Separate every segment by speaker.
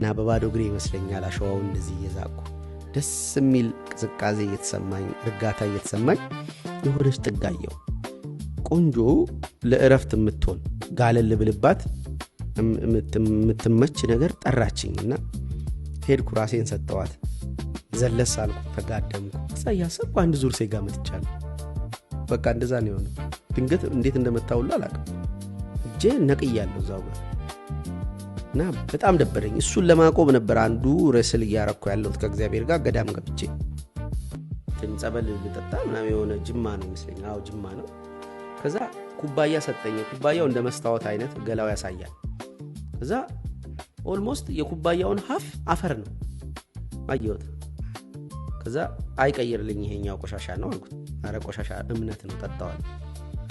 Speaker 1: እና በባዶ እግሬ ይመስለኛል አሸዋው እንደዚህ እየዛቁ ደስ የሚል ቅዝቃዜ እየተሰማኝ እርጋታ እየተሰማኝ የሆነች ጥጋየው ቆንጆ ለእረፍት የምትሆን ጋለል ብልባት የምትመች ነገር ጠራችኝና ሄድኩ ራሴን ሰጠዋት ዘለስ አልኩ ተጋደምኩ ሳያሰብ አንድ ዙር ሴጋ መጥቻለሁ በቃ እንደዛ ነው የሆነው ድንገት እንዴት እንደመጣውላ አላውቅም እጄ ነቅያለሁ ዛው ጋር እና በጣም ደበረኝ እሱን ለማቆም ነበር አንዱ ረስል ያረኩ ያለው ከእግዚአብሔር ጋር ገዳም ገብቼ ተንጸበል ልጠጣ ምናምን የሆነ ጅማ ነው መስለኝ አው ጅማ ነው ከዛ ኩባያ ሰጠኝ ኩባያው እንደ መስታወት አይነት ገላው ያሳያል ከዛ ኦልሞስት የኩባያውን ሀፍ አፈር ነው አየሁት ከዛ አይቀይርልኝ ይሄኛው ቆሻሻ ነው አልኩት አረ ቆሻሻ እምነት ነው ጠጣዋል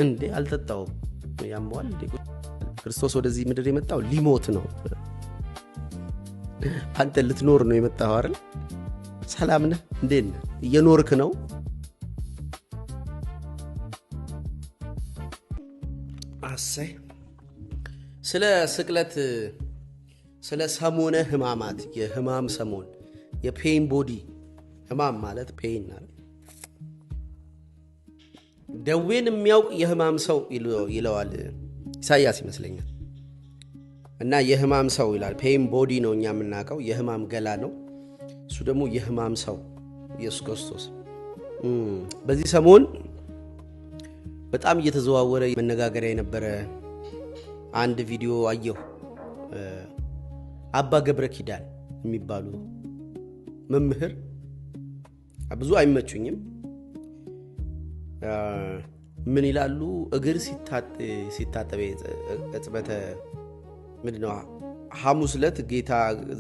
Speaker 1: እንዴ አልጠጣውም ያምዋል እንዴ ክርስቶስ ወደዚህ ምድር የመጣው ሊሞት ነው አንተ ልትኖር ነው የመጣው አይደል ሰላም ነህ እንዴ እየኖርክ ነው አሰይ ስለ ስቅለት ስለ ሰሞነ ህማማት የህማም ሰሞን የፔን ቦዲ ህማም ማለት ፔን ነው ደዌን የሚያውቅ የህማም ሰው ይለዋል ኢሳይያስ ይመስለኛል እና የህማም ሰው ይላል ፔን ቦዲ ነው እኛ የምናውቀው የህማም ገላ ነው እሱ ደግሞ የህማም ሰው ኢየሱስ ክርስቶስ በዚህ ሰሞን በጣም እየተዘዋወረ መነጋገሪያ የነበረ አንድ ቪዲዮ አየሁ አባ ገብረ ኪዳን የሚባሉ መምህር ብዙ አይመቹኝም ምን ይላሉ እግር ሲታጠበ እጽበተ ምንድነው ሐሙስ ዕለት ጌታ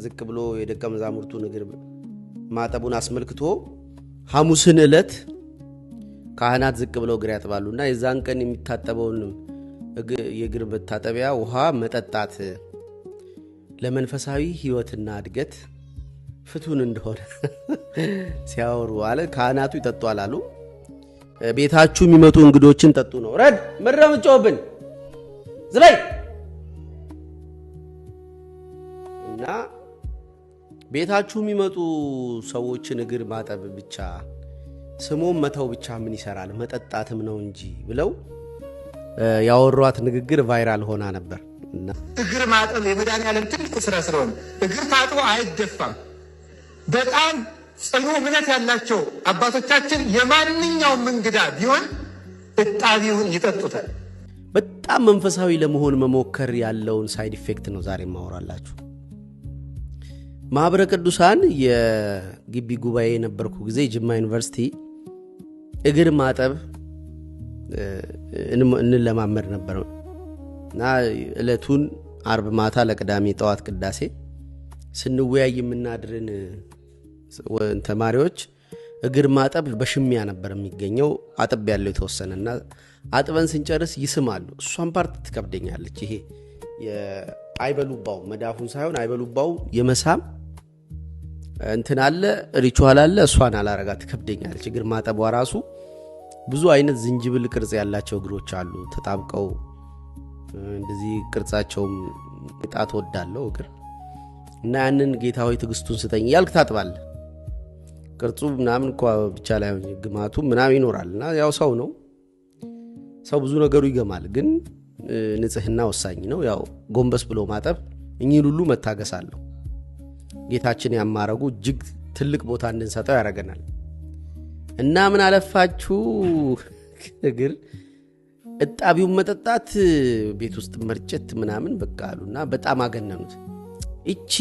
Speaker 1: ዝቅ ብሎ የደቀ መዛሙርቱን እግር ማጠቡን አስመልክቶ ሐሙስን ዕለት ካህናት ዝቅ ብለው እግር ያጥባሉና የዛን ቀን የሚታጠበውን የእግር መታጠቢያ ውሃ መጠጣት ለመንፈሳዊ ህይወትና እድገት ፍቱን እንደሆነ ሲያወሩ አለ ካህናቱ ይጠጣሉ አሉ ቤታችሁ የሚመጡ እንግዶችን ጠጡ ነው ረድ መረምጮብን ዝላይ እና ቤታችሁ የሚመጡ ሰዎችን እግር ማጠብ ብቻ ስሙም መተው ብቻ ምን ይሰራል መጠጣትም ነው እንጂ ብለው ያወሯት ንግግር ቫይራል ሆና ነበር እና
Speaker 2: እግር ማጠብ የመድኃኒዓለም ትልቅ ስራ ስለሆነ እግር ታጥቦ አይደፋም በጣም ጽኑ እምነት ያላቸው አባቶቻችን የማንኛውም እንግዳ ቢሆን እጣቢውን ይጠጡታል
Speaker 1: በጣም መንፈሳዊ ለመሆን መሞከር ያለውን ሳይድ ኢፌክት ነው ዛሬ ማወራላችሁ ማህበረ ቅዱሳን የግቢ ጉባኤ የነበርኩ ጊዜ ጅማ ዩኒቨርሲቲ እግር ማጠብ እንለማመድ ነበር እና እለቱን አርብ ማታ ለቅዳሜ ጠዋት ቅዳሴ ስንወያይ የምናድርን ተማሪዎች እግር ማጠብ በሽሚያ ነበር የሚገኘው አጥብ ያለው የተወሰነና አጥበን ስንጨርስ ይስማሉ እሷን ፓርት ትከብደኛለች ይሄ የአይበሉባው መዳፉን ሳይሆን አይበሉባው የመሳም እንትን አለ ሪቹዋል አለ እሷን አላረጋት ትከብደኛለች እግር ማጠቧ ራሱ ብዙ አይነት ዝንጅብል ቅርጽ ያላቸው እግሮች አሉ ተጣብቀው እንደዚህ ቅርጻቸውም ጣት ወዳለው እግር እና ያንን ጌታዊ ትግስቱን ስጠኝ ያልክ ታጥባለ ቅርጹ ምናምን እንኳን ብቻ ላይ ግማቱ ምናምን ይኖራልና ያው ሰው ነው ሰው ብዙ ነገሩ ይገማል ግን ንጽህና ወሳኝ ነው ያው ጎንበስ ብሎ ማጠብ እኚህን ሁሉ መታገስ አለው ጌታችን ያማረጉ እጅግ ትልቅ ቦታ እንድንሰጠው ያረጋናል እና ምን አለፋችሁ እግር እጣቢውን መጠጣት ቤት ውስጥ መርጨት ምናምን በቃሉና በጣም አገነኑት እቺ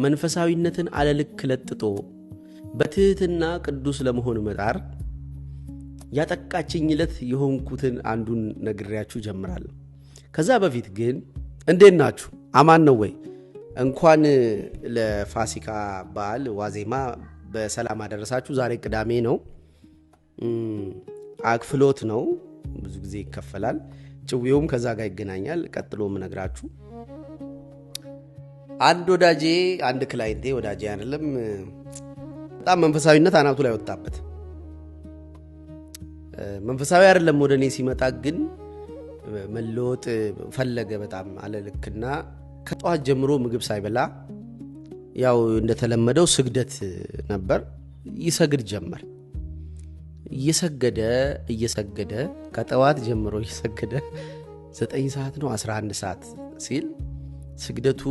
Speaker 1: መንፈሳዊነትን አለልክ ለጥጦ በትህትና ቅዱስ ለመሆን መጣር ያጠቃችኝ ለት የሆንኩትን አንዱን ነግሬያችሁ ጀምራለሁ ከዛ በፊት ግን እንዴት ናችሁ አማን ነው ወይ እንኳን ለፋሲካ በዓል ዋዜማ በሰላም አደረሳችሁ ዛሬ ቅዳሜ ነው አክፍሎት ነው ብዙ ጊዜ ይከፈላል ጭዊውም ከዛ ጋር ይገናኛል ቀጥሎም ነግራችሁ አንድ ወዳጄ አንድ ክላይንቴ ወዳጄ አይደለም በጣም መንፈሳዊነት አናቱ ላይ ወጣበት መንፈሳዊ አይደለም ወደኔ ሲመጣ ግን መለወጥ ፈለገ በጣም አለልክና ከጧት ጀምሮ ምግብ ሳይበላ ያው እንደተለመደው ስግደት ነበር። ይሰግድ ጀመር። እየሰገደ ከጠዋት ጀምሮ እየሰገደ 9 ሰዓት ነው 11 ሰዓት ሲል ስግደቱ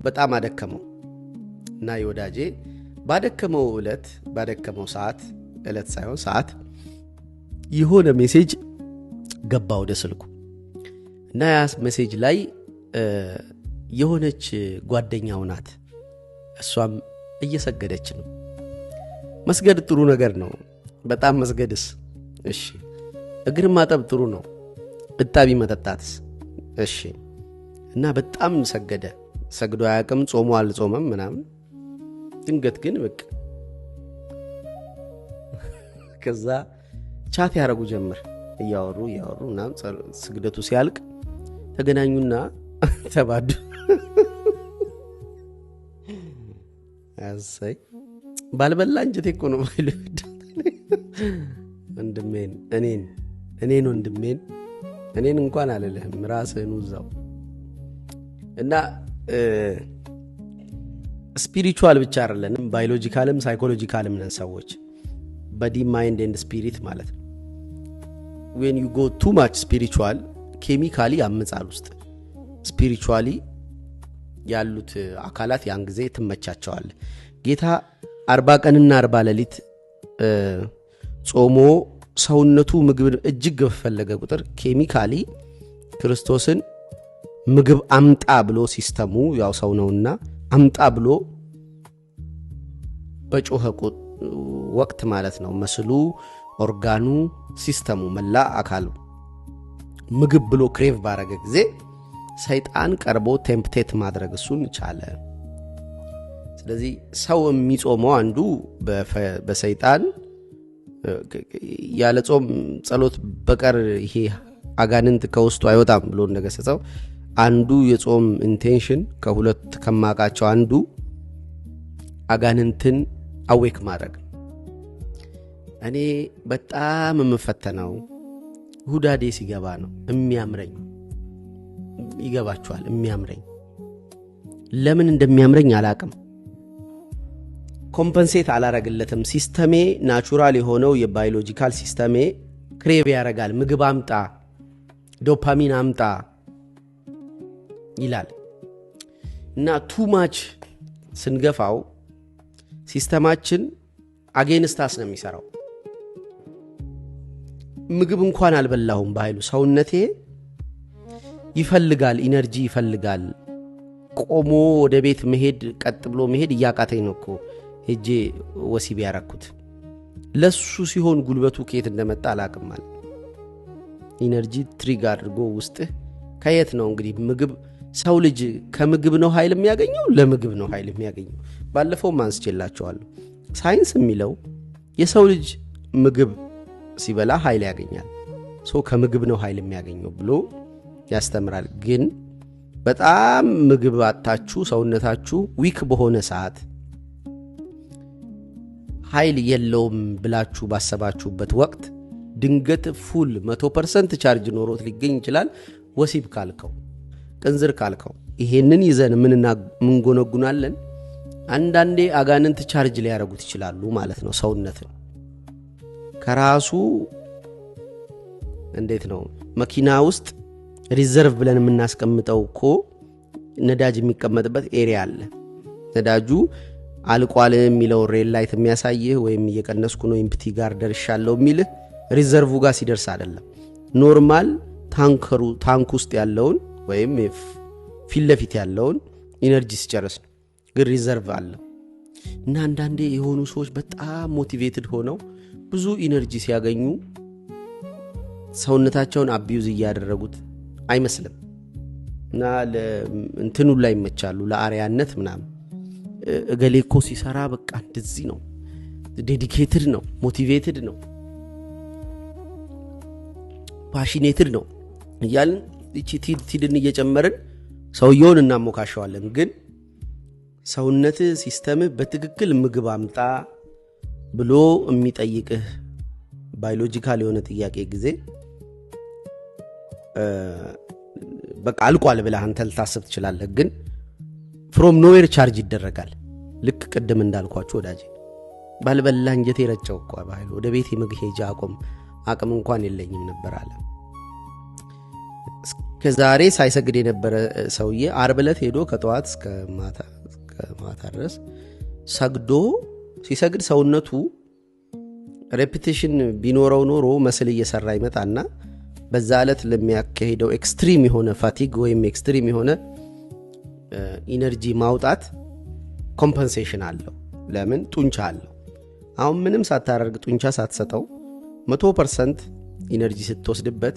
Speaker 1: በጣም አደከመው እና የወዳጄ ባደከመው ዕለት ሳይሆን ሰዓት የሆነ ሜሴጅ ገባ ወደ ስልኩ እና ያ ሜሴጅ ላይ የሆነች ጓደኛው ናት። እሷም እየሰገደች ነው። መስገድ ጥሩ ነገር ነው በጣም መስገድስ እሺ። እግር ማጠብ ጥሩ ነው፣ እጣቢ መጠጣትስ እሺ። እና በጣም ሰግዶ አያውቅም፣ ጾሞ አልጾመም ምናምን። ድንገት ግን በቃ ከዛ ቻት ያረጉ ጀመር። እያወሩ ምናምን ስግደቱ ሲያልቅ ተገናኙና ተባዱ። አሰይ ባልበላ እንጀቴ እኮ ነው ባይሉ ወንድሜን እኔን እንኳን አልልህም ራስህን ውዛው። እና ስፒሪቹዋል ብቻ አይደለንም፣ ባዮሎጂካልም ሳይኮሎጂካልም ነን ሰዎች። ቦዲ ማይንድ ኤንድ ስፒሪት ማለት ነው። when you go too much spiritual ኬሚካሊ ያመጻል ውስጥ ስፒሪቹዋሊ ያሉት አካላት ያን ጊዜ ትመቻቸዋል። ጌታ 40 ቀንና 40 ሌሊት ጾሞ ሰውነቱ ምግብ እጅግ በፈለገ ቁጥር ኬሚካሊ ክርስቶስን ምግብ አምጣ ብሎ ሲስተሙ ያው ሰው ነውና አምጣ ብሎ በጮኸ ወቅት ማለት ነው መስሉ ኦርጋኑ ሲስተሙ መላ አካሉ ምግብ ብሎ ክሬቭ ባረገ ጊዜ ሰይጣን ቀርቦ ቴምፕቴት ማድረግ እሱን ቻለ። ስለዚህ ሰው የሚጾመው አንዱ በሰይጣን ያለ ጾም ጸሎት በቀር ይሄ አጋንንት ከውስጡ አይወጣም ብሎ እንደገሰጸው አንዱ የጾም ኢንቴንሽን ከሁለት ከማቃቸው አንዱ አጋንንትን አዌክ ማድረግ። እኔ በጣም የምፈተነው ሁዳዴ ሲገባ ነው የሚያምረኝ። ይገባችኋል? የሚያምረኝ ለምን እንደሚያምረኝ አላቅም። ኮምፐንሴት አላረግለትም። ሲስተሜ ናቹራል የሆነው የባዮሎጂካል ሲስተሜ ክሬቭ ያረጋል። ምግብ አምጣ፣ ዶፓሚን አምጣ ይላል እና ቱ ማች ስንገፋው ሲስተማችን አጌንስታስ ነው የሚሰራው። ምግብ እንኳን አልበላሁም በኃይሉ ሰውነቴ ይፈልጋል፣ ኢነርጂ ይፈልጋል። ቆሞ ወደ ቤት መሄድ ቀጥ ብሎ መሄድ እያቃተኝ ነው እኮ ሄጄ ወሲብ ያረኩት። ለሱ ሲሆን ጉልበቱ ከየት እንደመጣ አላቅም ማለት ኢነርጂ ትሪግ አድርጎ ውስጥህ ከየት ነው እንግዲህ ምግብ ሰው ልጅ ከምግብ ነው ኃይል የሚያገኘው፣ ለምግብ ነው ኃይል የሚያገኘው። ባለፈው ማንስቼላችኋለሁ። ሳይንስ የሚለው የሰው ልጅ ምግብ ሲበላ ኃይል ያገኛል፣ ሰው ከምግብ ነው ኃይል የሚያገኘው ብሎ ያስተምራል። ግን በጣም ምግብ አጣችሁ ሰውነታችሁ ዊክ በሆነ ሰዓት ኃይል የለውም ብላችሁ ባሰባችሁበት ወቅት ድንገት ፉል 100% ቻርጅ ኖሮት ሊገኝ ይችላል። ወሲብ ካልከው፣ ቅንዝር ካልከው፣ ይሄንን ይዘን ምን ጎነጉናለን። አንዳንዴ አጋንንት ቻርጅ ሊያረጉት ይችላሉ ማለት ነው ሰውነትን ከራሱ። እንዴት ነው መኪና ውስጥ ሪዘርቭ ብለን የምናስቀምጠው እኮ ነዳጅ የሚቀመጥበት ኤሪያ አለ። ነዳጁ አልቋል የሚለው ሬል ላይት የሚያሳይህ ወይም እየቀነስኩ ነው ኢምፕቲ ጋር ደርሻለሁ የሚልህ ሪዘርቭ ጋር ሲደርስ አይደለም። ኖርማል ታንክ ውስጥ ያለውን ወይም ፊት ለፊት ያለውን ኢነርጂ ሲጨርስ ነው። ግን ሪዘርቭ አለ እና አንዳንዴ የሆኑ ሰዎች በጣም ሞቲቬትድ ሆነው ብዙ ኢነርጂ ሲያገኙ ሰውነታቸውን አቢዩዝ እያደረጉት አይመስልም እና እንትኑ ላይ ይመቻሉ ለአሪያነት ምናምን። እገሌ እኮ ሲሰራ በቃ እንደዚህ ነው፣ ዴዲኬትድ ነው፣ ሞቲቬትድ ነው፣ ፓሽኔትድ ነው እያልን ቲድን እየጨመርን ሰውየውን እናሞካሸዋለን። ግን ሰውነት ሲስተም በትክክል ምግብ አምጣ ብሎ የሚጠይቅህ ባዮሎጂካል የሆነ ጥያቄ ጊዜ በቃ አልቋል ብለህ አንተ ልታስብ ትችላለህ። ግን ፍሮም ኖዌር ቻርጅ ይደረጋል። ልክ ቅድም እንዳልኳችሁ ወዳጄ ባልበላ እንጀቴ ረጨው እኮ ባይል ወደ ቤት የመግሄጃ አቅም እንኳን የለኝም ነበር አለ። ከዛሬ ሳይሰግድ የነበረ ሰውዬ ዓርብ ዕለት ሄዶ ከጠዋት እስከ ማታ ድረስ ሰግዶ ሲሰግድ ሰውነቱ ሬፒቲሽን ቢኖረው ኖሮ መስል እየሰራ ይመጣና በዛ ዕለት ለሚያካሂደው ኤክስትሪም የሆነ ፋቲግ ወይም ኤክስትሪም የሆነ ኢነርጂ ማውጣት ኮምፐንሴሽን አለው። ለምን? ጡንቻ አለው። አሁን ምንም ሳታደርግ ጡንቻ ሳትሰጠው 100% ኢነርጂ ስትወስድበት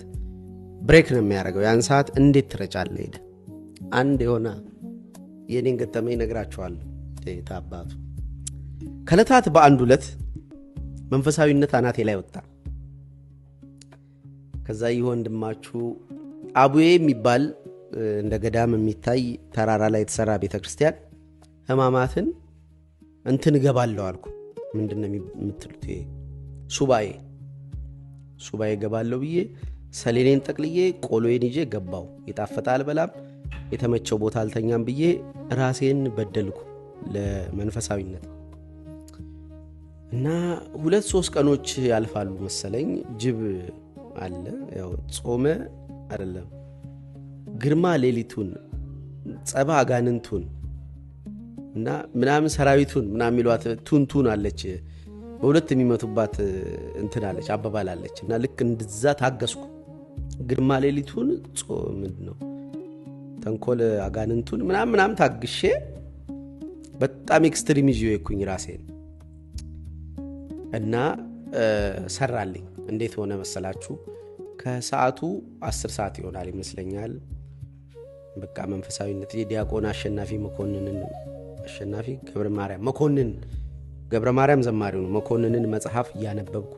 Speaker 1: ብሬክ ነው የሚያደርገው። ያን ሰዓት እንዴት ትረጫለህ? ሄደ አንድ የሆነ የኔን ገጠመኝ ነግራችኋለሁ። ታባቱ ከለታት በአንድ ዕለት መንፈሳዊነት አናቴ ላይ ወጣ። ከዛ ይወንድማችሁ አቡዬ የሚባል እንደ ገዳም የሚታይ ተራራ ላይ የተሰራ ቤተክርስቲያን ህማማትን እንትን ገባለው አልኩ። ምንድነው የምትሉት? ሱባኤ ገባለው ብዬ ሰሌኔን ጠቅልዬ ቆሎዬን ይዤ ገባው። የጣፈጣል በላም የተመቸው ቦታ አልተኛም ብዬ ራሴን በደልኩ ለመንፈሳዊነት እና 2-3 ቀኖች ያልፋሉ መሰለኝ። ጅብ አለ ያው ጾመ አይደለም ግርማ ሌሊቱን ጸባ አጋንንቱን እና ምናምን ሰራዊቱን ምናምን ይሏት ቱንቱን አለች በሁለት የሚመቱባት እንትን አለች አባባል አለች። እና ልክ እንደዛ ታገስኩ። ግርማ ሌሊቱን ምንድነው ተንኮል አጋንንቱን ምናምን ታግሼ በጣም ኤክስትሪም ይዤ የኩኝ ራሴን እና ሰራልኝ። እንዴት ሆነ መሰላችሁ? ከሰዓቱ 10 ሰዓት ይሆናል ይመስለኛል። በቃ መንፈሳዊነት የዲያቆን አሸናፊ ገብረ ማርያም ዘማሪው ነው። መኮንንን መጽሐፍ እያነበብኩ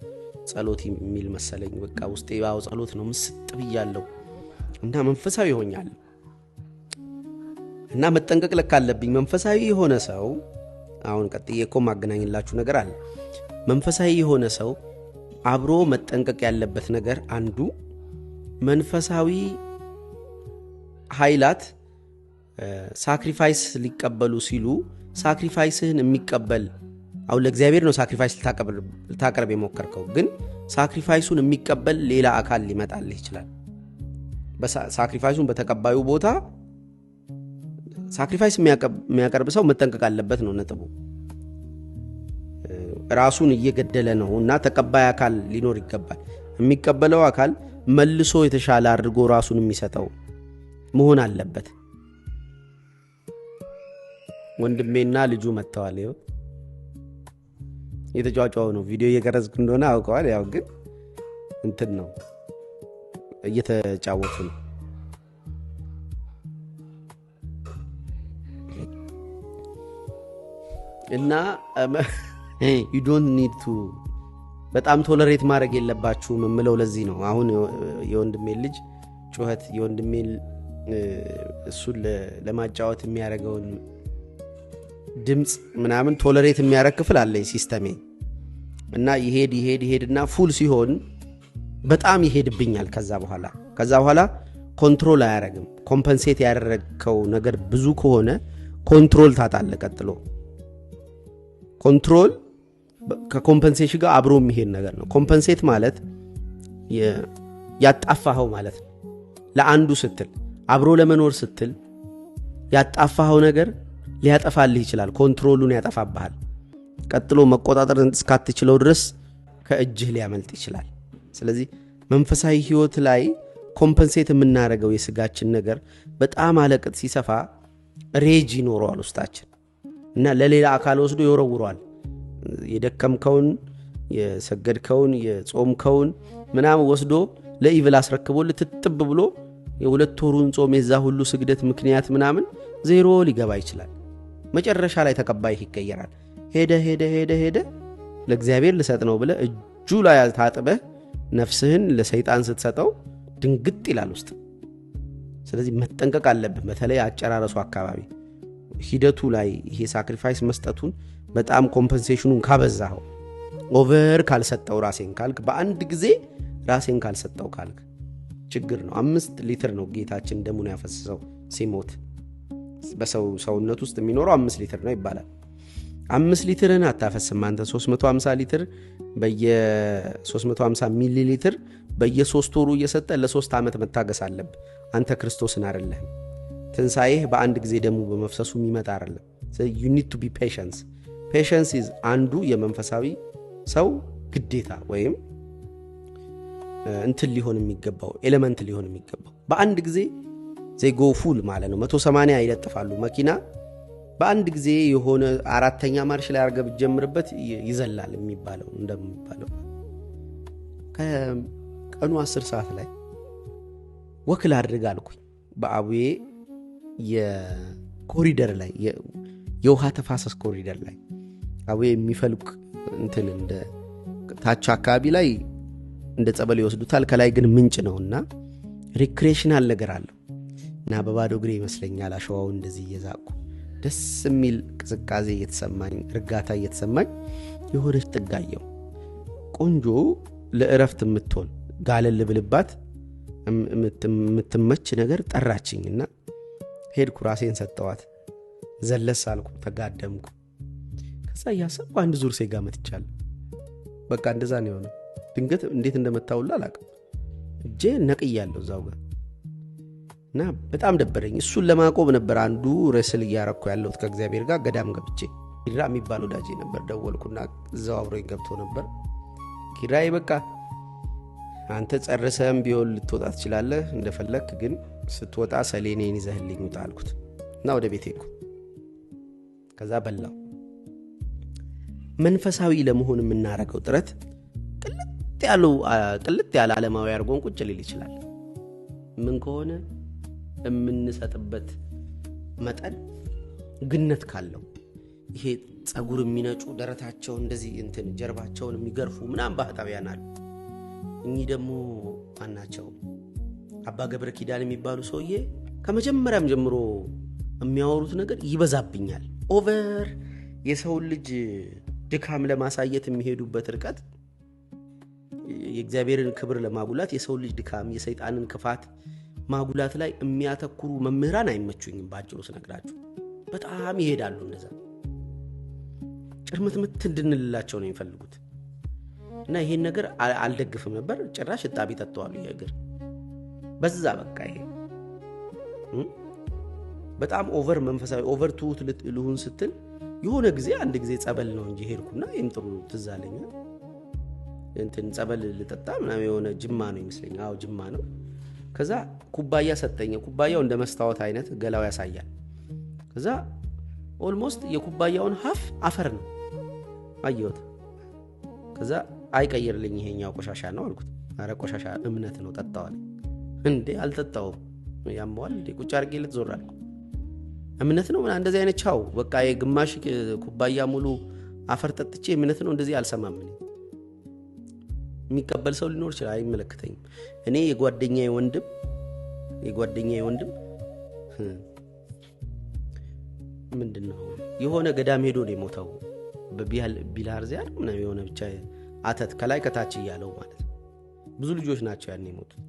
Speaker 1: ጸሎት የሚል መሰለኝ። በቃ ውስጤ ባው ጸሎት ነው ምስጥ ብያለሁ እና መንፈሳዊ ሆኛለሁ። እና መጠንቀቅ ለካለብኝ መንፈሳዊ የሆነ ሰው አሁን ቀጥዬ እኮ ማገናኝላችሁ ነገር አለ። መንፈሳዊ የሆነ ሰው አብሮ መጠንቀቅ ያለበት ነገር አንዱ መንፈሳዊ ኃይላት ሳክሪፋይስ ሊቀበሉ ሲሉ ሳክሪፋይስህን የሚቀበል አሁን ለእግዚአብሔር ነው ሳክሪፋይስ ልታቀርብ የሞከርከው፣ ግን ሳክሪፋይሱን የሚቀበል ሌላ አካል ሊመጣልህ ይችላል። ሳክሪፋይሱን በተቀባዩ ቦታ ሳክሪፋይስ የሚያቀርብ ሰው መጠንቀቅ አለበት ነው ነጥቡ። ራሱን እየገደለ ነው እና ተቀባይ አካል ሊኖር ይገባል። የሚቀበለው አካል መልሶ የተሻለ አድርጎ ራሱን የሚሰጠው መሆን አለበት። ወንድሜና ልጁ መተዋል። ይኸው የተጫዋጫው ነው። ቪዲዮ እየቀረጽኩ እንደሆነ አውቀዋል። ያው ግን እንትን ነው እየተጫወቱ ነው። እና you don't need to በጣም ቶለሬት ማድረግ የለባችሁም የምለው ለዚህ ነው። አሁን የወንድሜ ልጅ ጩኸት የወንድሜ እሱን ለማጫወት የሚያደርገውን ድምጽ ምናምን ቶለሬት የሚያደርግ ክፍል አለ ሲስተሜ እና ይሄድና ፉል ሲሆን በጣም ይሄድብኛል። ከዛ በኋላ ኮንትሮል አያረግም። ኮምፐንሴት ያደረገው ነገር ብዙ ከሆነ ኮንትሮል ታጣለ። ቀጥሎ ኮንትሮል ከኮምፐንሴሽን ጋር አብሮ የሚሄድ ነገር ነው። ኮምፐንሴት ማለት ያጣፋኸው ማለት ነው። ለአንዱ ስትል አብሮ ለመኖር ስትል ያጣፋኸው ነገር ሊያጠፋልህ ይችላል። ኮንትሮሉን ያጠፋብሃል። ቀጥሎ መቆጣጠር እስካትችለው ድረስ ከእጅህ ሊያመልጥ ይችላል። ስለዚህ መንፈሳዊ ህይወት ላይ ኮምፐንሴት የምናደርገው የስጋችን ነገር በጣም አለቅጥ ሲሰፋ ሬጅ ይኖረዋል ውስጣችን እና ለሌላ አካል ወስዶ ይወረውረዋል። የደከምከውን የሰገድከውን የጾምከውን ምናምን ወስዶ ለኢቭል አስረክቦ ልትጥብ ብሎ የሁለት ወሩን ጾም የዛ ሁሉ ስግደት ምክንያት ምናምን ዜሮ ሊገባ ይችላል። መጨረሻ ላይ ተቀባይ ይቀየራል። ሄደ ለእግዚአብሔር ልሰጥ ነው ብለ እጁ ላይ ታጥበህ ነፍስህን ለሰይጣን ስትሰጠው ድንግጥ ይላል ውስጥ። ስለዚህ መጠንቀቅ አለብህ። በተለይ አጨራረሱ አካባቢ ሂደቱ ላይ ይሄ ሳክሪፋይስ መስጠቱን በጣም ኮምፐንሴሽኑን ካበዛው ኦቨር ካልሰጠው ራሴን ካልክ በአንድ ጊዜ ራሴን ካልሰጠው ካልክ ችግር ነው። 5 ሊትር ነው ጌታችን ደሙን ያፈሰሰው ሲሞት። በሰውነት ውስጥ የሚኖረው 5 ሊትር ነው ይባላል። 5 ሊትርን አታፈስም አንተ 350 ሊትር በየ350 ሚሊ ሊትር በየ3 ወሩ እየሰጠ ለ3 ዓመት መታገስ አለብህ። አንተ ክርስቶስን አይደለህም። ትንሣኤህ በአንድ ጊዜ ደሙ በመፍሰሱ የሚመጣ አይደለም። you need to be patience is አንዱ የመንፈሳዊ ሰው ግዴታ ወይም እንትን ሊሆን የሚገባው ኤሌመንት ሊሆን የሚገባው። በአንድ ጊዜ they go full ማለት ነው። 180 ይለጥፋሉ መኪና በአንድ ጊዜ የሆነ አራተኛ ማርሽ ላይ አርገብ ጀምርበት ይዘላል የሚባለው እንደሚባለው ከቀኑ 10 ሰዓት ላይ ወክል አድርግ አልኩኝ በአቡዬ የኮሪደር ላይ የውሃ ተፋሰስ ኮሪደር ላይ አቡዬ የሚፈልቅ እንትን እንደ ታች አካባቢ ላይ እንደ ጸበል ይወስዱታል። ከላይ ግን ምንጭ ነውና ሪክሬሽናል ነገር አለው እና በባዶ እግሬ ይመስለኛል አሸዋው እንደዚህ እየዛቁ ደስ የሚል ቅዝቃዜ እየተሰማኝ እርጋታ እየተሰማኝ የሆነች ጥጋየው ቆንጆ ለእረፍት የምትሆን ጋለል ብልባት የምትመች ነገር ጠራችኝና ሄድኩ። ራሴን ሰጠዋት። ዘለስ አልኩ፣ ተጋደምኩ። ከዛ ያሰብኩ አንድ ዙር ሴጋ መትቻለሁ። በቃ እንደዛ ነው የሆነው። ድንገት እንዴት እንደመታውላ አላውቅም። እጄ ነቅያለሁ እዛው ጋር እና በጣም ደበረኝ። እሱን ለማቆም ነበር አንዱ ረስል እያረኩ ያለሁት ከእግዚአብሔር ጋር ገዳም ገብቼ። ኪራ የሚባል ወዳጄ ነበር። ደወልኩና እዛው አብሮኝ ገብቶ ነበር። ኪራይ በቃ አንተ ጸርሰህም ቢሆን ልትወጣ ትችላለህ እንደፈለክ፣ ግን ስትወጣ ሰሌኔን ይዘህልኝ ውጣ አልኩት እና ወደ ቤት ሄድኩ። ከዛ በላው። መንፈሳዊ ለመሆን የምናረገው ጥረት ቅልጥ ያለ ዓለማዊ አርጎን ቁጭ ሊል ይችላል። ምን ከሆነ የምንሰጥበት መጠን ግነት ካለው ይሄ ጸጉር የሚነጩ ደረታቸው እንደዚህ እንትን ጀርባቸውን የሚገርፉ ምናምን ባህታውያን አሉ። እኚህ ደግሞ አናቸው አባ ገብረ ኪዳን የሚባሉ ሰውዬ ከመጀመሪያም ጀምሮ የሚያወሩት ነገር ይበዛብኛል። ኦቨር የሰው ልጅ ድካም ለማሳየት የሚሄዱበት ርቀት የእግዚአብሔርን ክብር ለማጉላት የሰው ልጅ ድካም የሰይጣንን ክፋት ማጉላት ላይ የሚያተኩሩ መምህራን አይመቹኝም። ባጭሩ ስነግራችሁ በጣም ይሄዳሉ እንደዛ ጭርምትምት እንድንልላቸው ነው የሚፈልጉት እና ይሄን ነገር አልደግፍም ነበር። ጭራሽ እጣቢ ተጠዋሉ የእግር በዛ በቃ ይሄ በጣም ኦቨር መንፈሳዊ ኦቨር ቱት ልሁን ስትል የሆነ ጊዜ አንድ ጊዜ ጸበል ነው እንጂ ሄድኩና ይምጥሩ ትዛለኛ እንትን ጸበል ልጠጣ ምናምን የሆነ ጅማ ነው ይመስለኝ። አዎ ጅማ ነው። ከዛ ኩባያ ሰጠኝ። ኩባያው እንደ መስታወት አይነት ገላው ያሳያል። ከዛ ኦልሞስት የኩባያውን ሀፍ አፈር ነው አየሁት። ከዛ አይቀይርልኝ ይሄኛው ቆሻሻ ነው አልኩት። አረ ቆሻሻ እምነት ነው ጠጣዋል። እንዴ አልጠጣውም ያማዋል እንዴ ቁጭ አርጌ ልትዞር አልኩ። እምነት ነው ምናምን እንደዚህ አይነት ቻው በቃ የግማሽ ኩባያ ሙሉ አፈር ጠጥቼ እምነት ነው እንደዚህ አልሰማም። የሚቀበል ሰው ሊኖር ይችላል፣ አይመለከተኝም። እኔ የጓደኛዬ ወንድም ምንድነው የሆነ ገዳም ሄዶ ነው የሞተው በቢላርዚያ ምናምን የሆነ ብቻ አተት ከላይ ከታች እያለው ማለት ነው። ብዙ ልጆች ናቸው ያን የሞቱት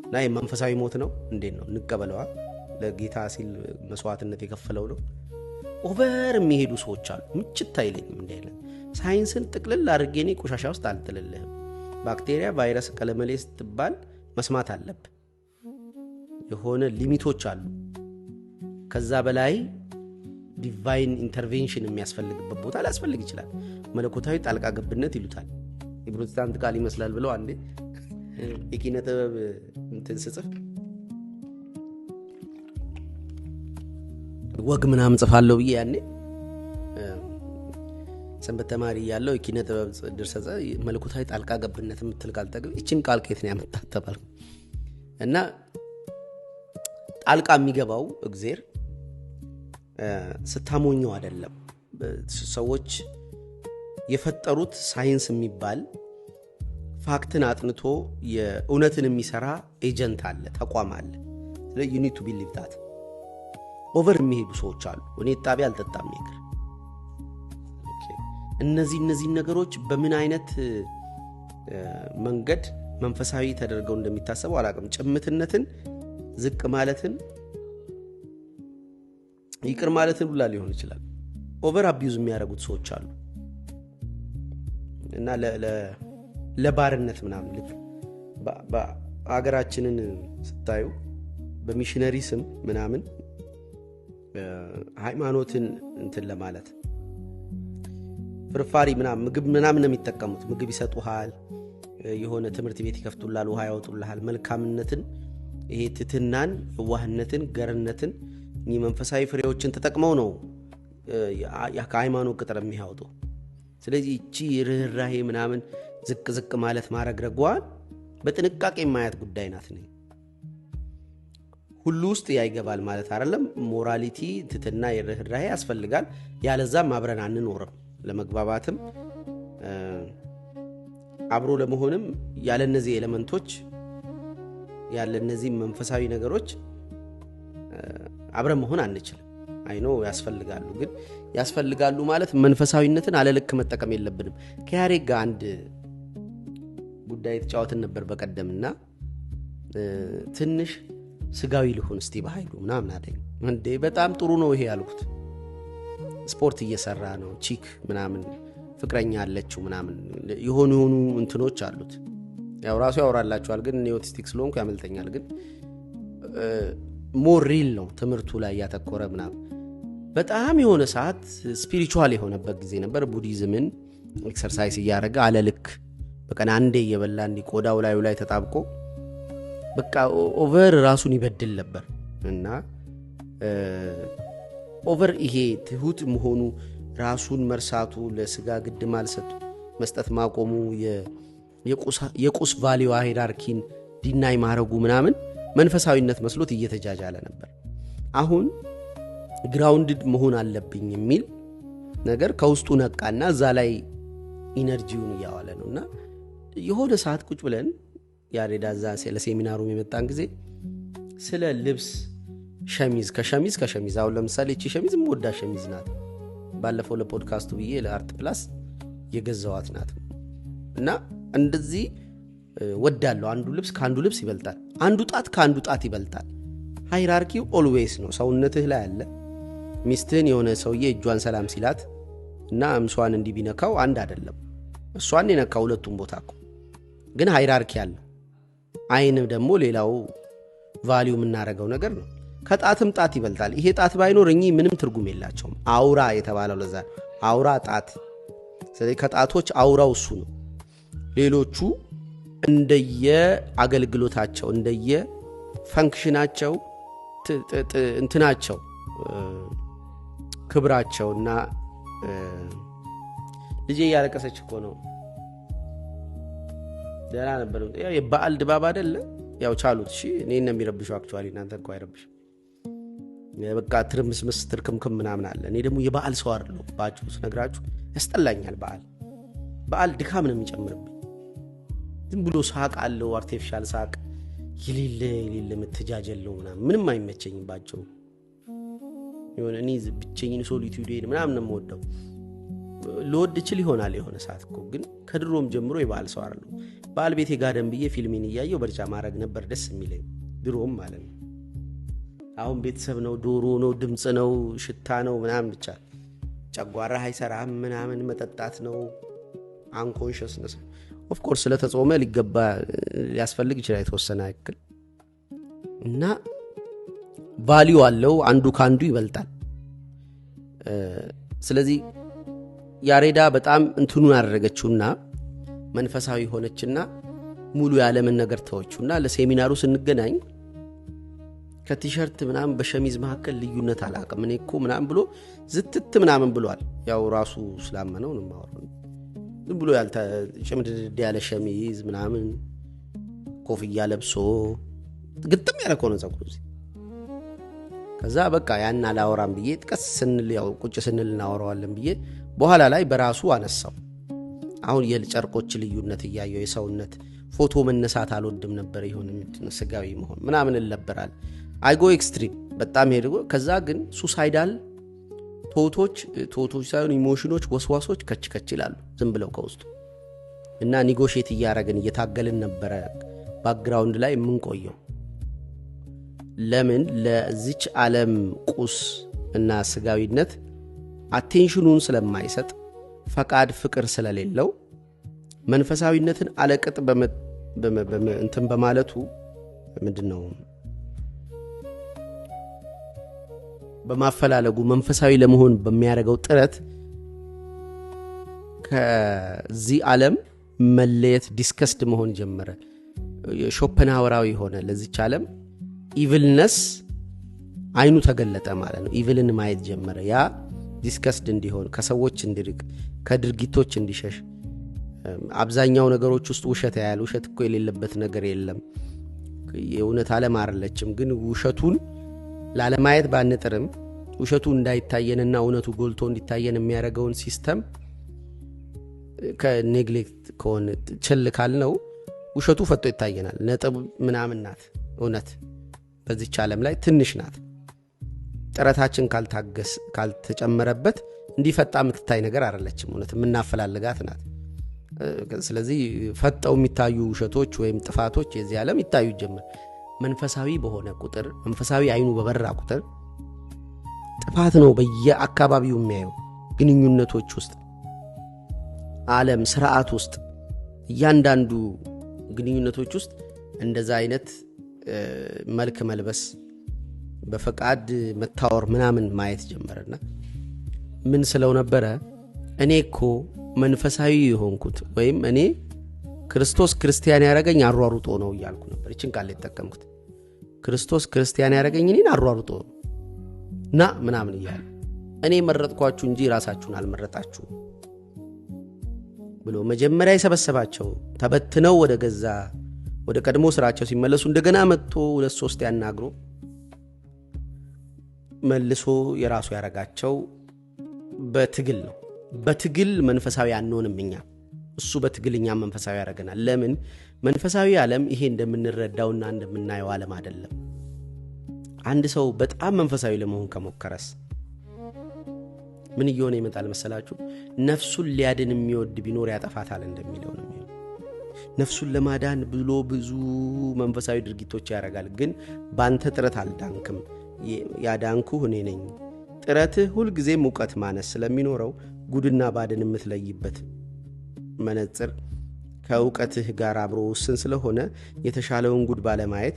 Speaker 1: እና የመንፈሳዊ ሞት ነው። እንዴት ነው እንቀበለዋ? ለጌታ ሲል መስዋዕትነት የከፈለው ነው። ኦቨር የሚሄዱ ሰዎች አሉ። ምችት አይለኝም እንዴ አይደለም። ሳይንስን ጥቅልል አድርጌ እኔ ቆሻሻ ውስጥ አልጥልልህም። ባክቴሪያ ቫይረስ ቀለመሌ ስትባል መስማት አለብህ። የሆነ ሊሚቶች አሉ። ከዛ በላይ ዲቫይን ኢንተርቬንሽን የሚያስፈልግበት ቦታ ሊያስፈልግ ይችላል። መለኮታዊ ጣልቃ ገብነት ይሉታል። የፕሮቴስታንት ቃል ይመስላል ብለው አንዴ የኪነ ጥበብ እንትን ስጽፍ ወግ ምናምን ጽፋለሁ ብዬ ያኔ ሰንበት ተማሪ ያለው የኪነ ጥበብ ድርሰት መለኮታዊ ጣልቃ ገብነት የምትል ቃል ተገብ እቺን ቃል ከየት ነው ያመጣት ተባልኩ እና ጣልቃ የሚገባው እግዚአብሔር ስታሞኘው አይደለም። ሰዎች የፈጠሩት ሳይንስ የሚባል ፋክትን አጥንቶ የእውነትን የሚሰራ ኤጀንት አለ፣ ተቋም አለ። ስለዚህ you need to believe that። ኦቨር የሚሄዱ ሰዎች አሉ። እኔ ጣቢያ አልጠጣም ነገር እነዚህ ነገሮች በምን አይነት መንገድ መንፈሳዊ ተደርገው እንደሚታሰበው አላውቅም። ጭምትነትን፣ ዝቅ ማለትን፣ ይቅር ማለትን ሁላ ሊሆን ይችላል። ኦቨር አቢዩዝ የሚያደርጉት ሰዎች አሉ እና ለባርነት ምናምን ልክ በአገራችንን ስታዩ በሚሽነሪ ስም ምናምን ሃይማኖትን እንትን ለማለት ፍርፋሪ ምናምን ምግብ ምናምን የሚጠቀሙት ምግብ ይሰጡሃል፣ የሆነ ትምህርት ቤት ይከፍቱላል፣ ውሃ ያወጡልሃል። መልካምነትን፣ ይሄ ትትናን፣ የዋህነትን፣ ገርነትን እኚህ መንፈሳዊ ፍሬዎችን ተጠቅመው ነው ከሃይማኖት ቅጥር የሚያወጡ። ስለዚህ እቺ ርህራሄ ምናምን ዝቅ ዝቅ ማለት ማረግረጓን በጥንቃቄ የማያት ጉዳይ ናት። ሁሉ ውስጥ ያይገባል ማለት አይደለም። ሞራሊቲ፣ ትትና፣ የርህራሄ ያስፈልጋል። ያለዛም አብረን አንኖርም። ለመግባባትም አብሮ ለመሆንም ያለ እነዚህ ኤሌመንቶች ያለ እነዚህ መንፈሳዊ ነገሮች አብረን መሆን አንችልም። አይኖ ያስፈልጋሉ፣ ግን ያስፈልጋሉ ማለት መንፈሳዊነትን አለልክ መጠቀም የለብንም። ከያሬድ ጋር አንድ ጉዳይ ተጫወትን ነበር በቀደምና ትንሽ ስጋዊ ልሁን እስቲ በኃይሉ ምናምን አለኝ። እንዴ በጣም ጥሩ ነው ይሄ ያልኩት። ስፖርት እየሰራ ነው፣ ቺክ ምናምን ፍቅረኛ አለችው ምናምን የሆኑ እንትኖች አሉት። ያው ራሱ ያወራላችኋል፣ ግን እኔ ኦቲስቲክ ስለሆንኩ ያመልጠኛል። ግን ሞር ሪል ነው ትምህርቱ ላይ ያተኮረ ምናምን። በጣም የሆነ ሰዓት ስፒሪቹዋል የሆነበት ጊዜ ነበር። ቡዲዝምን ኤክሰርሳይዝ እያደረገ አለልክ በቀን አንዴ እየበላ እንዲህ ቆዳው ላይ ተጣብቆ በቃ ኦቨር ራሱን ይበድል ነበር እና ኦቨር ይሄ ትሁት መሆኑ ራሱን መርሳቱ ለስጋ ግድ መስጠት ማቆሙ የቁስ ቫልዩ ሃይራርኪን ዲናይ ማረጉ ምናምን መንፈሳዊነት መስሎት እየተጃጃለ ነበር። አሁን ግራውንድድ መሆን አለብኝ የሚል ነገር ከውስጡ ነቃና እዛ ላይ ኢነርጂውን እያዋለ ነውና የሆነ ሰዓት ቁጭ ብለን ያሬድ አዛ ለሴሚናሩ የመጣን ጊዜ ስለ ልብስ ከሸሚዝ አሁን ለምሳሌ እቺ ሸሚዝ ሞዳ ሸሚዝ ናት። ባለፈው ለፖድካስቱ ብዬ ለአርት ፕላስ የገዛዋት ናት እና እንደዚህ ወዳለው አንዱ ልብስ ከአንዱ ልብስ ይበልጣል፣ አንዱ ጣት ከአንዱ ጣት ይበልጣል። ሃይራርኪው ኦልዌይስ ነው ሰውነትህ ላይ አለ። ሚስትህን የሆነ ሰውዬ እጇን ሰላም ሲላት እና እምሷን እንዲህ ቢነካው አንድ አይደለም። እሷን የነካው ሁለቱም ቦታ እኮ ግን ሃይራርኪ አለ። አይን ደግሞ ሌላው ቫልዩ የምናረገው ነገር ነው። ከጣትም ጣት ይበልጣል። ይሄ ጣት ባይኖር ምንም ትርጉም የላቸውም። አውራ የተባለው ለዛ አውራ ጣት። ስለዚህ ከጣቶች አውራው እሱ ነው። ሌሎቹ እንደየ አገልግሎታቸው እንደየ ፈንክሽናቸው እንትናቸው ክብራቸውና ልጄ ያለቀሰች እኮ ነው። ደህና ነበር። የበዓል ድባብ አይደለ? ያው ቻሉት። እሺ እኔ ነው የሚረብሽው። አክቹአሊ እናንተ እንኳን አይረብሽ። በቃ ትርምስምስ ትርክምክም ምናምን አለ። እኔ ደግሞ የበዓል ሰው አይደለሁ። ባጭሩ ስነግራችሁ ያስጠላኛል። በዓል ድካም ነው የሚጨምርብኝ። ዝም ብሎ ሳቅ አለው፣ አርቲፊሻል ሳቅ የሌለ መተጃጀለው ምንም አይመቸኝም። ባጭሩ የሆነ እኔ ብቸኝን ሶሊቲዩድ ምናምን ነው የምወደው። ልወድ እችል ይሆናል የሆነ ሰዓት እኮ፣ ግን ከድሮም ጀምሮ የበዓል ሰው አይደለሁ። በዓል ቤቴ ጋደም ብዬ ፊልሜን እያየው በርጫ ማድረግ ነበር ደስ የሚለኝ ድሮም ማለት ነው። አሁን ቤተሰብ ነው፣ ዶሮ ነው፣ ድምፅ ነው፣ ሽታ ነው ምናምን ብቻ ጨጓራ አይሰራም ምናምን መጠጣት ነው። አንኮንሽስነስ ኦፍ ኮርስ ስለተጾመ ሊያስፈልግ ይችላል የተወሰነ ያክል እና ቫልዩ አለው። አንዱ ካንዱ ይበልጣል። ስለዚህ ያሬዳ በጣም እንትኑን አደረገችውና መንፈሳዊ ሆነችና ሙሉ የዓለምን ነገር ተወችውና ለሴሚናሩ ስንገናኝ ከቲሸርት ምናምን በሸሚዝ መካከል ልዩነት አላውቅም እኔ እኮ ምናምን ብሎ ዝትት ምናምን ብሏል። ያው ራሱ ስላመነው ነው ማወራው። ዝም ብሎ ጭምድድ ያለ ሸሚዝ ምናምን ኮፍያ ለብሶ ግጥም ያለ እኮ ነው ፀጉሩ። ከዛ በቃ ያን አላወራም ብዬ ጥቀስ ስንል ያው ቁጭ ስንል እናወራዋለን ብዬ በኋላ ላይ በራሱ አነሳው። አሁን የጨርቆች ልዩነት እያየው የሰውነት ፎቶ መነሳት አልወድም ነበር። ይሁን ስጋዊ መሆን ምናምን እንለበራል። አይጎ ኤክስትሪም በጣም ሄድጎ ከዛ ግን ሱሳይዳል ቶቶች ሳይሆን ኢሞሽኖች ወስዋሶች ከች ይላሉ ዝም ብለው ከውስጡ እና ኒጎሼት እያረግን እየታገልን ነበረ ባክግራውንድ ላይ የምንቆየው። ለምን ለዚች ዓለም ቁስ እና ስጋዊነት አቴንሽኑን ስለማይሰጥ ፈቃድ ፍቅር ስለሌለው መንፈሳዊነትን አለቅጥ እንትን በማለቱ ምንድነው በማፈላለጉ መንፈሳዊ ለመሆን በሚያደርገው ጥረት ከዚህ ዓለም መለየት ዲስከስድ መሆን ጀመረ። ሾፐንሃወራዊ ሆነ። ለዚች ዓለም ኢቪልነስ አይኑ ተገለጠ ማለት ነው። ኢቪልን ማየት ጀመረ። ያ ዲስከስድ እንዲሆን፣ ከሰዎች እንዲርቅ፣ ከድርጊቶች እንዲሸሽ፣ አብዛኛው ነገሮች ውስጥ ውሸት ያያል። ውሸት እኮ የሌለበት ነገር የለም። የእውነት ዓለም አይደለችም። ግን ውሸቱን ላለማየት ባንጥርም ውሸቱ እንዳይታየንና እውነቱ ጎልቶ እንዲታየን የሚያደርገውን ሲስተም ከኔግሌክት ከሆነ ቸል ካልነው ውሸቱ ፈጥቶ ይታየናል። ነጥብ ምናምን ናት እውነት በዚህች ዓለም ላይ ትንሽ ናት። ጥረታችን ካልተጨመረበት እንዲፈጣ የምትታይ ነገር አይደለችም። እውነት የምናፈላልጋት ናት። ስለዚህ ፈጣው የሚታዩ ውሸቶች ወይም ጥፋቶች የዚህ ዓለም ይታዩ ጀመር። መንፈሳዊ በሆነ ቁጥር፣ መንፈሳዊ አይኑ በበራ ቁጥር ጥፋት ነው በየአካባቢው የሚያየው። ግንኙነቶች ውስጥ፣ ዓለም ስርዓት ውስጥ፣ እያንዳንዱ ግንኙነቶች ውስጥ እንደዛ አይነት መልክ መልበስ፣ በፈቃድ መታወር ምናምን ማየት ጀመረና ምን ስለው ነበረ? እኔ እኮ መንፈሳዊ የሆንኩት ወይም እኔ ክርስቶስ ክርስቲያን ያደረገኝ አሯሩጦ ነው እያልኩ ነበር። እቺን ቃል የተጠቀምኩት ክርስቶስ ክርስቲያን ያደረገኝ እኔን አሯሩጦ ና ምናምን እያለ እኔ መረጥኳችሁ እንጂ ራሳችሁን አልመረጣችሁ ብሎ መጀመሪያ የሰበሰባቸው ተበትነው ወደ ቀድሞ ስራቸው ሲመለሱ እንደገና መጥቶ 2-3 ያናግሮ መልሶ የራሱ ያረጋቸው በትግል ነው። በትግል መንፈሳዊ አንሆንም እኛ። እሱ በትግል እኛ መንፈሳዊ ያረገናል። ለምን? መንፈሳዊ ዓለም ይሄ እንደምንረዳውና እንደምናየው ዓለም አይደለም። አንድ ሰው በጣም መንፈሳዊ ለመሆን ከሞከረስ ምን እየሆነ ይመጣል መሰላችሁ? ነፍሱን ሊያድን የሚወድ ቢኖር ያጠፋታል እንደሚለው ነው። ነፍሱን ለማዳን ብሎ ብዙ መንፈሳዊ ድርጊቶች ያደርጋል። ግን ባንተ ጥረት አልዳንክም። ያዳንኩህ እኔ ነኝ። ጥረትህ ሁልጊዜ ሙቀት ማነስ ስለሚኖረው ጉድና ባድን የምትለይበት መነጽር ከእውቀትህ ጋር አብሮ ውስን ስለሆነ የተሻለውን ጉድ ባለማየት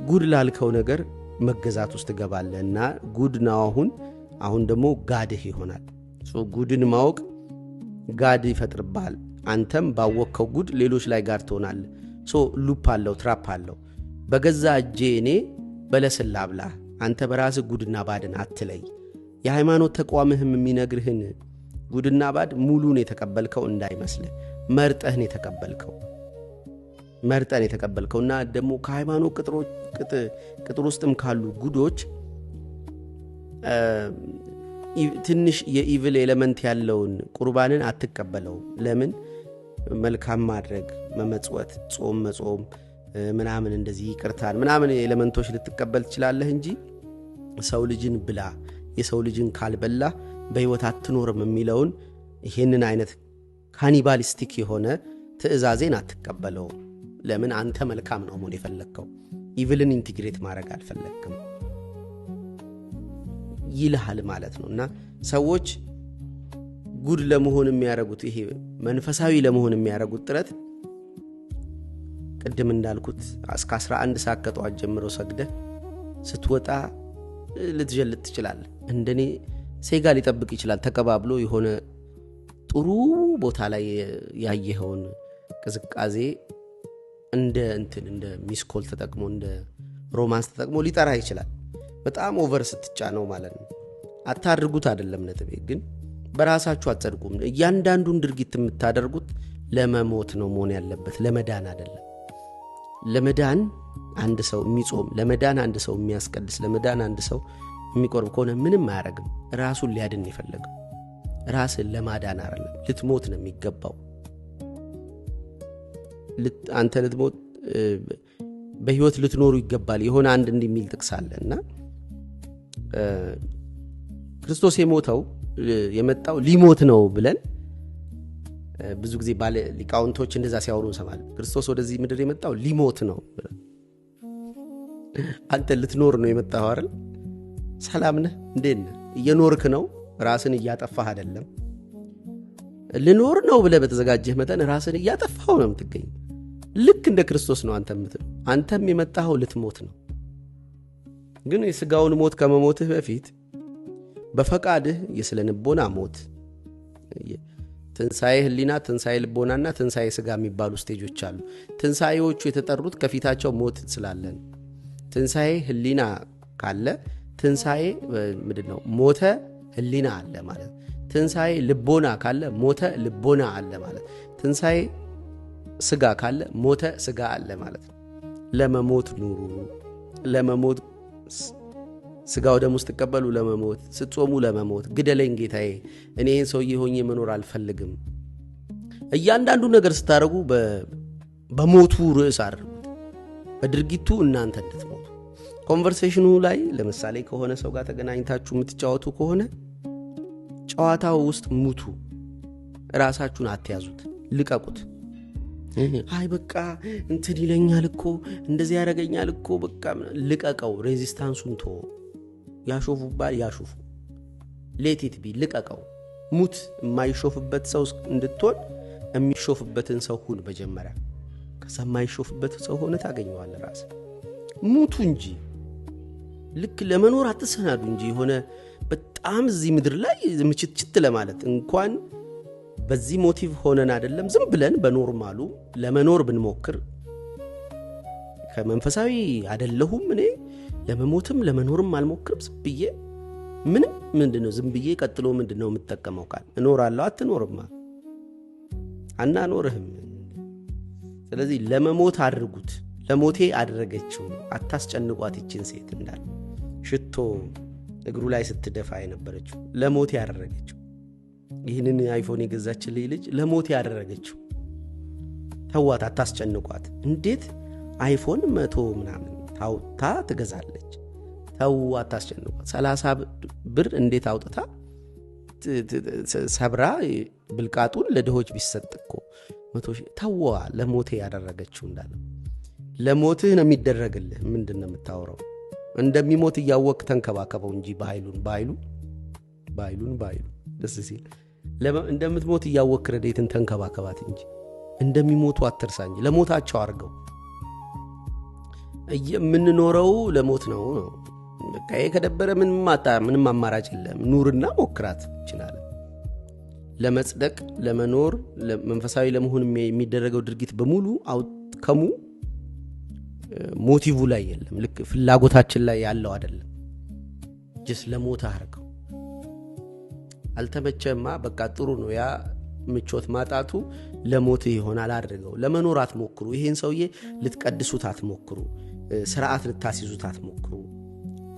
Speaker 1: ጉድ ላልከው ነገር መገዛት ውስጥ ገባለና ጉድ ነው አሁን ደግሞ ጋድህ ይሆናል። ጉድን ማወቅ ጋድ ይፈጥርብሃል። አንተም ባወቅከው ጉድ ሌሎች ላይ ጋር ትሆናለህ። ሉፕ አለው፣ ትራፕ አለው። በገዛ እጄ እኔ በለስን ላብላ፣ አንተ በራስህ ጉድና ባድን አትለይ። የሃይማኖት ተቋምህም የሚነግርህን ጉድና ባድ ሙሉን የተቀበልከው እንዳይመስልህ፣ መርጠህን የተቀበልከውና ደግሞ ከሃይማኖት ቅጥር ውስጥም ካሉ ጉዶች ትንሽ የኢቪል ኤሌመንት ያለውን ቁርባንን አትቀበለው። ለምን? መልካም ማድረግ፣ መመጽወት፣ ጾም መጾም ምናምን እንደዚህ ይቅርታን ምናምን ኤሌመንቶች ልትቀበል ትችላለህ እንጂ ሰው ልጅን ብላ የሰው ልጅን ካልበላ በህይወት አትኖርም የሚለውን ይሄንን አይነት ካኒባሊስቲክ የሆነ ትእዛዜን አትቀበለው። ለምን? አንተ መልካም ነው መሆን የፈለግከው፣ ኢቪልን ኢንቲግሬት ማድረግ አልፈለግክም ይልሃል ማለት ነው። እና ሰዎች ጉድ ለመሆን የሚያደርጉት ይሄ መንፈሳዊ ለመሆን የሚያደርጉት ጥረት ቅድም እንዳልኩት እስከ 11 ሰዓት ከጠዋት ጀምሮ ሰግደህ ስትወጣ ልትጀልጥ ትችላለህ። እንደኔ ሴጋ ሊጠብቅ ይችላል። ተቀባብሎ የሆነ ጥሩ ቦታ ላይ ያየኸውን ቅዝቃዜ እንደ ሚስኮል ተጠቅሞ እንደ ሮማንስ ተጠቅሞ ሊጠራ ይችላል። በጣም ኦቨር ስትጫ ነው ማለት ነው። አታድርጉት አይደለም ነጥቤ፣ ግን በራሳችሁ አትጸድቁም። እያንዳንዱን ድርጊት የምታደርጉት ለመሞት ነው መሆን ያለበት፣ ለመዳን አይደለም። ለመዳን አንድ ሰው የሚጾም፣ ለመዳን አንድ ሰው የሚያስቀድስ፣ ለመዳን አንድ ሰው የሚቆርብ ከሆነ ምንም አያረግም። ራሱን ሊያድን የፈለገው ራስን ለማዳን አይደለም። ልትሞት ነው የሚገባው። አንተ ልትሞት በህይወት ልትኖሩ ይገባል። የሆነ አንድ እንደሚል ጥቅስ አለና ክርስቶስ የመጣው ሊሞት ነው ብለን ብዙ ጊዜ ባለ ሊቃውንቶች እንደዛ ሲያወሩ እንሰማለን። ክርስቶስ ወደዚህ ምድር የመጣው ሊሞት ነው። አንተ ልትኖር ነው የመጣው አይደል? ሰላም ነህ? እንዴት ነህ? እየኖርክ ነው? ራስን እያጠፋህ አይደለም። ልኖር ነው ብለህ በተዘጋጀህ መጠን ራስን እያጠፋህ ነው የምትገኝ። ልክ እንደ ክርስቶስ ነው አንተም የመጣኸው ልትሞት ነው። ግን የሥጋውን ሞት ከመሞትህ በፊት በፈቃድህ የስነ ልቦና ሞት፣ ትንሣኤ ህሊና፣ ትንሣኤ ልቦናና ትንሣኤ ሥጋ የሚባሉ ስቴጆች አሉ። ትንሣኤዎቹ የተጠሩት ከፊታቸው ሞት ስላለን፣ ትንሣኤ ህሊና ካለ ትንሣኤ ምንድነው? ሞተ ህሊና አለ ማለት። ትንሣኤ ልቦና ካለ ሞተ ልቦና አለ ማለት። ትንሣኤ ሥጋ ካለ ሞተ ሥጋ አለ ማለት ነው። ለመሞት ኑሩ። ለመሞት ሥጋው ደሙ ስትቀበሉ ለመሞት፣ ስትጾሙ ለመሞት። ግደለኝ ጌታዬ፣ እኔ ይህን ሰውዬ ሆኜ መኖር አልፈልግም። እያንዳንዱ ነገር ስታደርጉ በሞቱ ርዕስ አድርጉት፣ በድርጊቱ እናንተ እንድትሞቱ። ኮንቨርሴሽኑ ላይ ለምሳሌ ከሆነ ሰው ጋር ተገናኝታችሁ የምትጫወቱ ከሆነ ጨዋታው ውስጥ ሙቱ። ራሳችሁን አትያዙት፣ ልቀቁት። አይ በቃ እንትን ይለኛል እኮ እንደዚህ ያደርገኛል እኮ በቃ ልቀቀው። ሬዚስታንሱን ቶ ያሾፉባል ያሾፉ። ሌቲት ቢ ልቀቀው። ሙት። የማይሾፍበት ሰው እንድትሆን የሚሾፍበትን ሰው ሁን መጀመሪያ። ከዛ የማይሾፍበት ሰው ሆነ ታገኘዋለህ ራስ። ሙቱ እንጂ ልክ ለመኖር አትሰናዱ እንጂ የሆነ በጣም እዚህ ምድር ላይ ምችትችት ለማለት እንኳን በዚህ ሞቲቭ ሆነን አይደለም ዝም ብለን በኖርማሉ ለመኖር ብንሞክር ከመንፈሳዊ አይደለሁም እኔ ለመሞትም ለመኖርም አልሞክርም። ዝም ብዬ ምንድነው ዝም ብዬ ቀጥሎ ምንድነው የምትጠቀመው ቃል እኖራለሁ አትኖርማ አናኖርህም። ስለዚህ ለመሞት አድርጉት። ለሞቴ አደረገችው። አታስጨንቋት ይችን ሴት እንዳለ ሽቶ እግሩ ላይ ስትደፋ የነበረችው ለሞቴ ያደረገችው። ይህንን አይፎን የገዛችልኝ ልጅ ለሞቴ ያደረገችው። ተዋት፣ አታስጨንቋት። እንዴት አይፎን 100 ምናምን ታውታ ትገዛለች? ተው፣ አታስጨንቋት። 30 ብር እንዴት አውጥታ ሰብራ ብልቃጡን ለድሆች ቢሰጥ እኮ 100 ተዋ። ለሞቴ ያደረገችው እንዳለ ለሞትህ ነው የሚደረግልህ። ምንድን ነው የምታወራው? እንደሚሞት እያወቅ ተንከባከበው እንጂ በኃይሉን ደስ ሲል እንደምትሞት እያወቅ ረዴትን ተንከባከባት እንጂ እንደሚሞቱ አትርሳ እንጂ ለሞታቸው አድርገው። የምንኖረው ለሞት ነው። በቃ ከደበረ ምንም አማራጭ የለም። ኑርና ሞክራት ይችላል። ለመጽደቅ፣ ለመኖር፣ መንፈሳዊ ለመሆን የሚደረገው ድርጊት በሙሉ አውትከሙ ሞቲቭ ላይ የለም። ልክ ፍላጎታችን ላይ ያለው አይደለም። ጀስ ለሞት አድርገው። አልተመቸማ በቃ ጥሩ ነው። ያ ምቾት ማጣቱ ለሞት ይሆናል። አድርገው። ለመኖር አትሞክሩ። ይሄን ሰውዬ ልትቀድሱት አትሞክሩ። ስርዓት ልታስይዙት አትሞክሩ።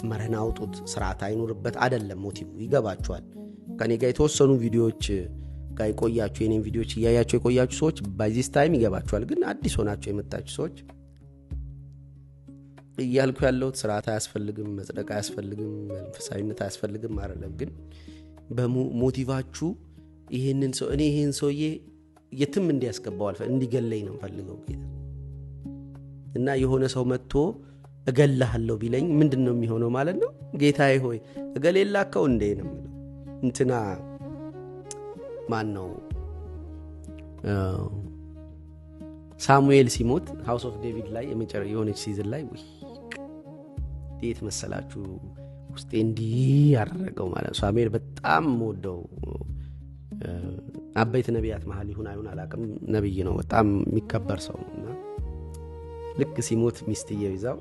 Speaker 1: መረን አውጡት። ስርዓት አይኖርበት አይደለም ሞቲቭ። ይገባችኋል? ከኔ ጋር የተወሰኑ ቪዲዮዎች ጋር የቆያችሁ የኔን ቪዲዮዎች እያያችሁ የቆያችሁ ሰዎች በዚህ ታይም ይገባችኋል። ግን አዲስ ሆናችሁ የመጣችሁ ሰዎች እያልኩ ያለሁት ስርዓት አያስፈልግም፣ መጽደቅ አያስፈልግም፣ መንፈሳዊነት አያስፈልግም አይደለም። ግን በሞቲቫችሁ ይሄንን ሰው እኔ ይሄን ሰውዬ የትም እንዲያስገባው እንዲገለኝ ነው ፈልገው ጌታ እና የሆነ ሰው መጥቶ እገላሃለሁ ቢለኝ ምንድነው የሚሆነው ማለት ነው? ጌታዬ ሆይ እገሌላከው እንዴ ነው የሚለው። እንትና ማን ነው ሳሙኤል ሲሞት ሃውስ ኦፍ ዴቪድ ላይ የሆነች ሲዝን ላይ እንዴት መሰላችሁ ውስጤ እንዲህ ያደረገው ማለት ነው። ሳሙኤል በጣም ወደው አበይት ነቢያት መሃል ይሁን አይሁን አላውቅም፣ ነብይ ነው፣ በጣም የሚከበር ሰው ነውና ልክ ሲሞት ሚስትየው ይዛው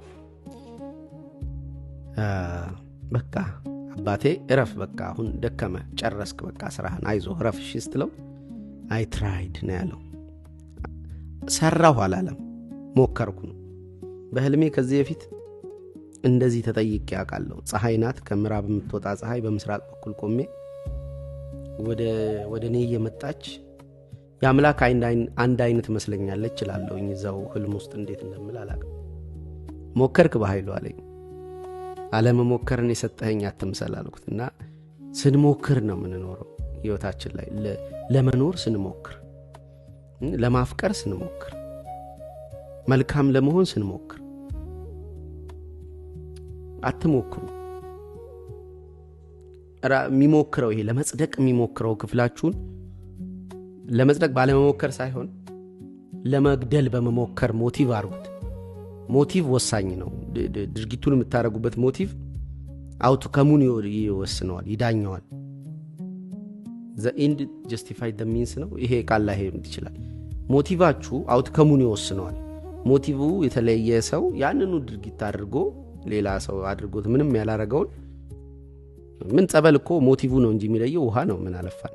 Speaker 1: በቃ አባቴ እረፍ፣ በቃ አሁን ደከመ፣ ጨረስክ፣ በቃ ስራህን አይዞህ እረፍ እሺ ስትለው አይ ትራይድ ነው ያለው። ሰራሁ አላለም፣ ሞከርኩ ነው። በህልሜ ከዚህ በፊት እንደዚህ ተጠይቄ አውቃለሁ። ፀሐይ ናት፣ ከምዕራብ የምትወጣ ፀሐይ በምስራቅ በኩል ቆሜ ወደ እኔ እየመጣች የአምላክ አንድ አይነት መስለኛለች እላለሁ። እዛው ህልም ውስጥ እንዴት እንደምል አላውቅም። ሞከርክ በኃይሉ አለኝ። አለመሞከርን የሰጠኸኝ አትምሰል አልኩትና ስንሞክር ነው የምንኖረው ህይወታችን ላይ። ለመኖር ስንሞክር፣ ለማፍቀር ስንሞክር፣ መልካም ለመሆን ስንሞክር። አትሞክሩ። የሚሞክረው ይሄ ለመጽደቅ የሚሞክረው ክፍላችሁን ለመጽደቅ ባለመሞከር ሳይሆን ለመግደል በመሞከር ሞቲቭ አድርጉት። ሞቲቭ ወሳኝ ነው። ድርጊቱን የምታደርጉበት ሞቲቭ አውትካሙን ይወስነዋል፣ ይዳኘዋል። the end justified the means ነው። ይሄ ቃል ላይ ይችላል። ሞቲቫችሁ አውትካሙን ይወስነዋል። ሞቲቭ የተለየ ሰው ያንኑ ድርጊት አድርጎ ሌላ ሰው አድርጎት ምንም ያላረጋውን ምን ጸበል እኮ ሞቲቭ ነው እንጂ የሚለየው ውሃ ነው ምን አለፋን።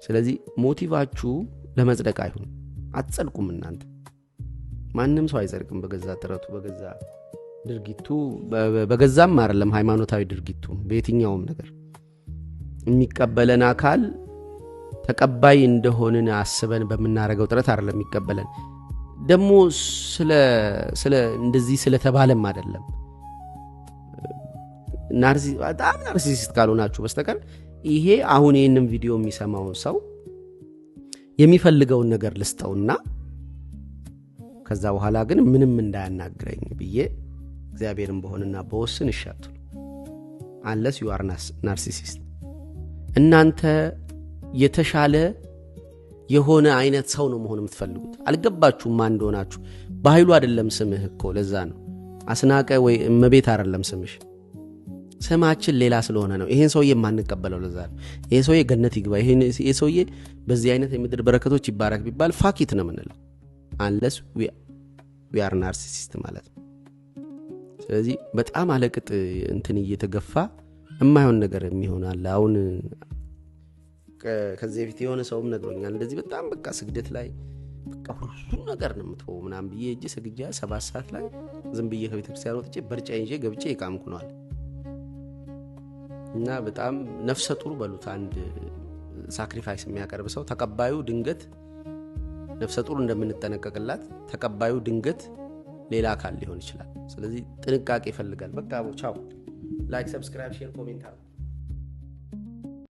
Speaker 1: ስለዚህ ሞቲቫችሁ ለመጽደቅ አይሁን። አትጸድቁም እናንተ። ማንንም ሰው አይጸድቅም በገዛ ጥረቱ በገዛ ድርጊቱ በገዛም አይደለም ሃይማኖታዊ ድርጊቱ በየትኛውም ነገር የሚቀበለን አካል ተቀባይ እንደሆነን አስበን በመናረገው ጥረት አይደለም የሚቀበለን። ደግሞ ስለ እንደዚህ ስለተባለም አይደለም። ናርሲሲስት ካልሆናችሁ በስተቀር ይሄ አሁን ይሄንን ቪዲዮ የሚሰማውን ሰው የሚፈልገውን ነገር ልስጠውና ከዛ በኋላ ግን ምንም እንዳያናግረኝ ብዬ እግዚአብሔርን በሆነና በወስን ይሻቱል unless you are narcissist። እናንተ የተሻለ የሆነ አይነት ሰው ነው መሆን የምትፈልጉት። አልገባችሁም ማን እንደሆናችሁ። በኃይሉ አይደለም ስምህ እኮ ለዛ ነው። አስናቀ ወይ እመቤት አይደለም ስምሽ። ስማችን ሌላ ስለሆነ ነው። ይሄን ሰውዬ ማንቀበለው ለዛ ነው። ይሄ ሰውዬ ገነት ይግባ፣ ይሄ ሰውዬ በዚህ አይነት የምድር በረከቶች ይባረክ ቢባል ፋኪት ነው የምንለው unless we are narcissist ማለት ነው። ስለዚህ በጣም አለቅጥ እንትን እየተገፋ የማይሆን ነገር የሚሆናል። አሁን ከዚህ በፊት የሆነ ሰውም ነግሮኛል እንደዚህ በጣም በቃ ስግደት ላይ በቃ ሁሉ ነገር ነው የምትወው ምናምን ብዬ እጄ ሰግጃ 7 ሰዓት ላይ ዝም ብዬ ከቤተክርስቲያን ወጥቼ በርጫ ይዤ ገብቼ ይቃምኩ ነው አለ። እና በጣም ነፍሰ ጡር በሉት አንድ ሳክሪፋይስ የሚያቀርብ ሰው ተቀባዩ ድንገት ነፍሰ ጡር እንደምንጠነቀቅላት ተቀባዩ ድንገት ሌላ አካል ሊሆን ይችላል። ስለዚህ ጥንቃቄ ይፈልጋል። በቃ ቻው። ላይክ፣ ሰብስክራይብ፣ ሼር፣ ኮሜንት